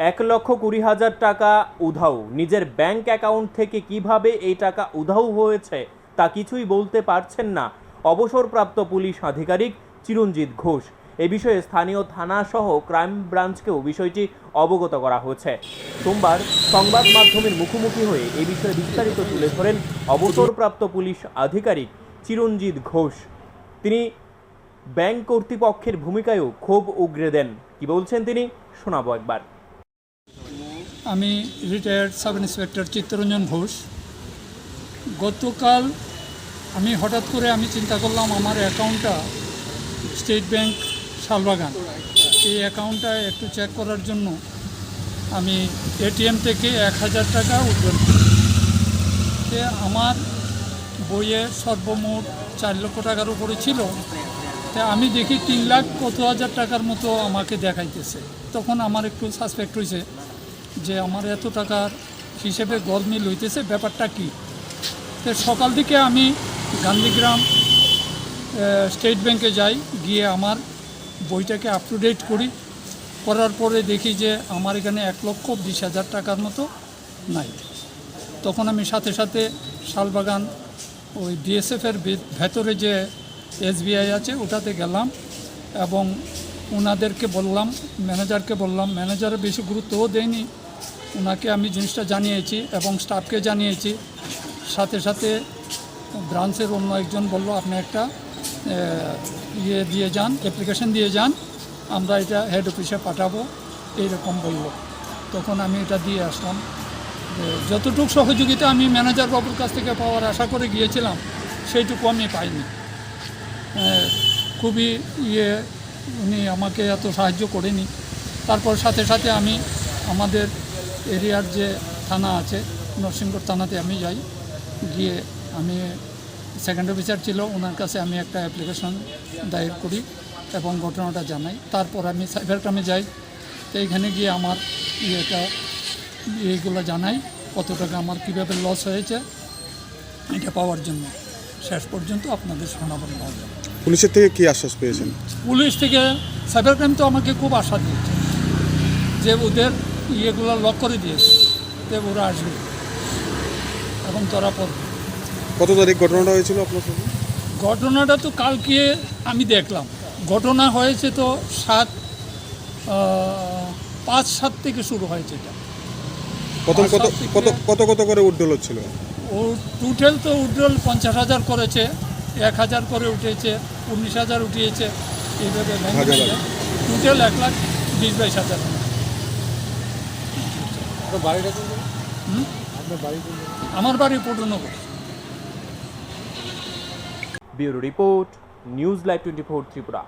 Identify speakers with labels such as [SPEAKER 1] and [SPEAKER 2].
[SPEAKER 1] 1,20,000 টাকা উধাও। নিজের ব্যাংক অ্যাকাউন্ট থেকে কিভাবে এই টাকা উধাও হয়েছে তা কিছুই বলতে পারছেন না অবসরপ্রাপ্ত পুলিশ আধিকারিক চিরঞ্জিত ঘোষ। এ বিষয়ে স্থানীয় থানা সহ ক্রাইম ব্রাঞ্চকেও বিষয়টি অবগত করা হয়েছে। সোমবার সংবাদ মাধ্যমের মুখোমুখি হয়ে এ বিষয়ে বিস্তারিত তুলে ধরেন অবসরপ্রাপ্ত পুলিশ আধিকারিক চিরঞ্জিত ঘোষ। তিনি ব্যাংক কর্তৃপক্ষের ভূমিকায়ও ক্ষোভ উগরে দেন। কি বলছেন তিনি শোনাবো একবার।
[SPEAKER 2] আমি retired sub inspector Chittaranjan Ghosh. গতকাল আমি হঠাৎ করে চিন্তা করলাম আমার অ্যাকাউন্টটা স্টেট ব্যাংক শালবাগান, এই অ্যাকাউন্টটা একটু চেক করার জন্য আমি এটিএম থেকে 1,000 টাকা উইথড্র করি। আমার বইয়ে সর্বমোট 4 লক্ষ টাকার উপরে ছিল। তা আমি দেখি 3 লাখ কত হাজার টাকার মতো আমাকে দেখাইতেছে। তখন আমার একটু সাসপেক্ট হয়েছে যে আমার এত টাকার হিসেবে গরমিল হইতেছে, ব্যাপারটা কি। তো সকাল থেকে আমি গান্ধীগ্রাম স্টেট ব্যাংকে যাই, গিয়ে আমার বইটাকে আপ টু ডেট করি। করার পরে দেখি যে আমার এখানে 1,20,000 টাকার মতো নাই। তখন আমি সাথে সাথে শালবাগান ওই বিএসএফের ভেতরে যে SBI আছে ওটাতে গেলাম এবং ওনাদেরকে বললাম, ম্যানেজারকে বললাম। ম্যানেজারে বেশি গুরুত্বও দেয়নি, ওনাকে আমি জিনিসটা জানিয়েছি এবং স্টাফকে জানিয়েছি। সাথে সাথে ব্রাঞ্চের অন্য একজন বলল আপনি একটা দিয়ে যান, অ্যাপ্লিকেশন দিয়ে যান, আমরা এটা হেড অফিসে পাঠাবো, এইরকম বলল। তখন আমি এটা দিয়ে আসলাম। যতটুকু সহযোগিতা আমি ম্যানেজার বাবুর কাছ থেকে পাওয়ার আশা করে গিয়েছিলাম সেইটুকু আমি পাইনি। খুবই উনি আমাকে এত সাহায্য করেনি। তারপর সাথে সাথে আমি আমাদের এরিয়ার যে থানা আছে নরসিংগড় থানাতে আমি যাই, গিয়ে আমি সেকেন্ড অফিসার ছিল ওনার কাছে আমি একটা অ্যাপ্লিকেশন দায়ের করি এবং ঘটনাটা জানাই। তারপর আমি সাইবার ক্রাইমে যাই। তো এইখানে গিয়ে আমার এইগুলো জানাই, কত টাকা আমার কীভাবে লস হয়েছে এটা পাওয়ার জন্য। শেষ পর্যন্ত আপনাদের শোনাবেন।
[SPEAKER 3] পুলিশের থেকে কি আশ্বাস পেয়েছেন?
[SPEAKER 2] পুলিশ থেকে সাইবার ক্রাইম তো আমাকে খুব আশা দিয়েছে যে ওদের ইয়েগুলো লক করে দিয়েছে, যে ওরা আসবে এবং ধরা পড়বে।
[SPEAKER 3] কত তারিখ ঘটনাটা হয়েছিল আপনার সাথে?
[SPEAKER 2] ঘটনাটা তো কালকে আমি দেখলাম। ঘটনা হয়েছে তো 5-7 থেকে শুরু হয়েছে এটা।
[SPEAKER 3] প্রথম কত কত করে উইথড্রল হচ্ছিল?
[SPEAKER 2] ও টোটাল তো উইথড্রল 50,000 করেছে, 1,000 করে উঠেছে, 19,000 উঠিয়েছে, এইভাবে টোটাল 1,20,22,000। আমার বাড়ি Patunagar.
[SPEAKER 1] Bureau report, news live 24 Tripura.